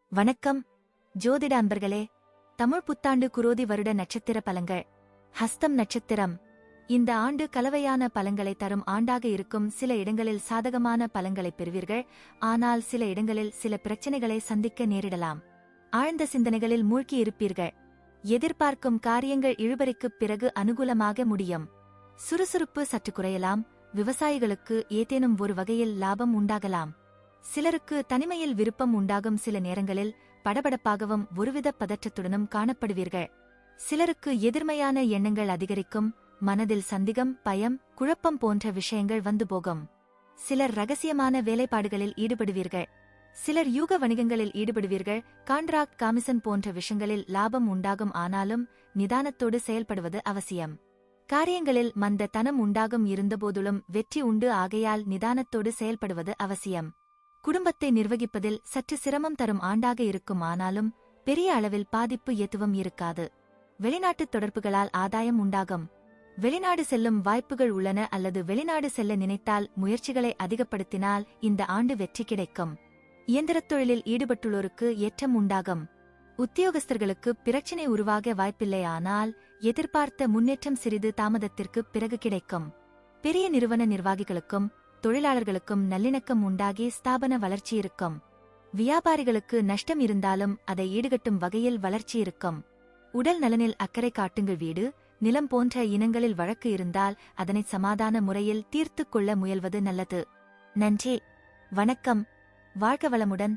வணக்கம் ஜோதிட அன்பர்களே. தமிழ் புத்தாண்டு குரோதி வருட நட்சத்திர பலங்கள். ஹஸ்தம் நட்சத்திரம். இந்த ஆண்டு கலவையான பலன்களை தரும் ஆண்டாக இருக்கும். சில இடங்களில் சாதகமான பலன்களை பெறுவீர்கள், ஆனால் சில இடங்களில் சில பிரச்சனைகளை சந்திக்க நேரிடலாம். ஆழ்ந்த சிந்தனைகளில் மூழ்கி இருப்பீர்கள். எதிர்பார்க்கும் காரியங்கள் இழுபறிக்குப் பிறகு அனுகூலமாக முடியும். சுறுசுறுப்பு சற்று குறையலாம். விவசாயிகளுக்கு ஏதேனும் ஒரு வகையில் லாபம் உண்டாகலாம். சிலருக்கு தனிமையில் விருப்பம் உண்டாகும். சில நேரங்களில் படபடப்பாகவும் ஒருவித பதற்றத்துடனும் காணப்படுவீர்கள். சிலருக்கு எதிர்மையான எண்ணங்கள் அதிகரிக்கும். மனதில் சந்தேகம், பயம், குழப்பம் போன்ற விஷயங்கள் வந்து போகும். சிலர் ரகசியமான வேலைப்பாடுகளில் ஈடுபடுவீர்கள். சிலர் யூக வணிகங்களில் ஈடுபடுவீர்கள். கான்ட்ராக்ட், கமிஷன் போன்ற விஷயங்களில் லாபம் உண்டாகும். ஆனாலும் நிதானத்தோடு செயல்படுவது அவசியம். காரியங்களில் மந்த தனம் உண்டாகும். இருந்தபோதிலும் வெற்றி உண்டு. ஆகையால் நிதானத்தோடு செயல்படுவது அவசியம். குடும்பத்தை நிர்வகிப்பதில் சற்று சிரமம் தரும் ஆண்டாக இருக்கும். ஆனாலும் பெரிய அளவில் பாதிப்பு எதுவும் இருக்காது. வெளிநாட்டுத் தொடர்புகளால் ஆதாயம் உண்டாகும். வெளிநாடு செல்லும் வாய்ப்புகள் உள்ளன. அல்லது வெளிநாடு செல்ல நினைத்தால் முயற்சிகளை அதிகப்படுத்தினால் இந்த ஆண்டு வெற்றி கிடைக்கும். இயந்திரத் தொழிலில் ஈடுபட்டுள்ளோருக்கு ஏற்றம் உண்டாகும். உத்தியோகஸ்தர்களுக்கு பிரச்சினை உருவாக வாய்ப்பில்லை. ஆனால் எதிர்பார்த்த முன்னேற்றம் சிறிது தாமதத்திற்கு பிறகு கிடைக்கும். பெரிய நிறுவன நிர்வாகிகளுக்கும் தொழிலாளர்களுக்கும் நல்லிணக்கம் உண்டாகி ஸ்தாபன வளர்ச்சி இருக்கும். வியாபாரிகளுக்கு நஷ்டம் இருந்தாலும் அதை ஈடுகட்டும் வகையில் வளர்ச்சி இருக்கும். உடல் நலனில் அக்கறை காட்டுங்கள். வீடு, நிலம் போன்ற இனங்களில் வழக்கு இருந்தால் அதனை சமாதான முறையில் தீர்த்துக் கொள்ள முயல்வது நல்லது. நன்றி, வணக்கம், வாழ்க வளமுடன்.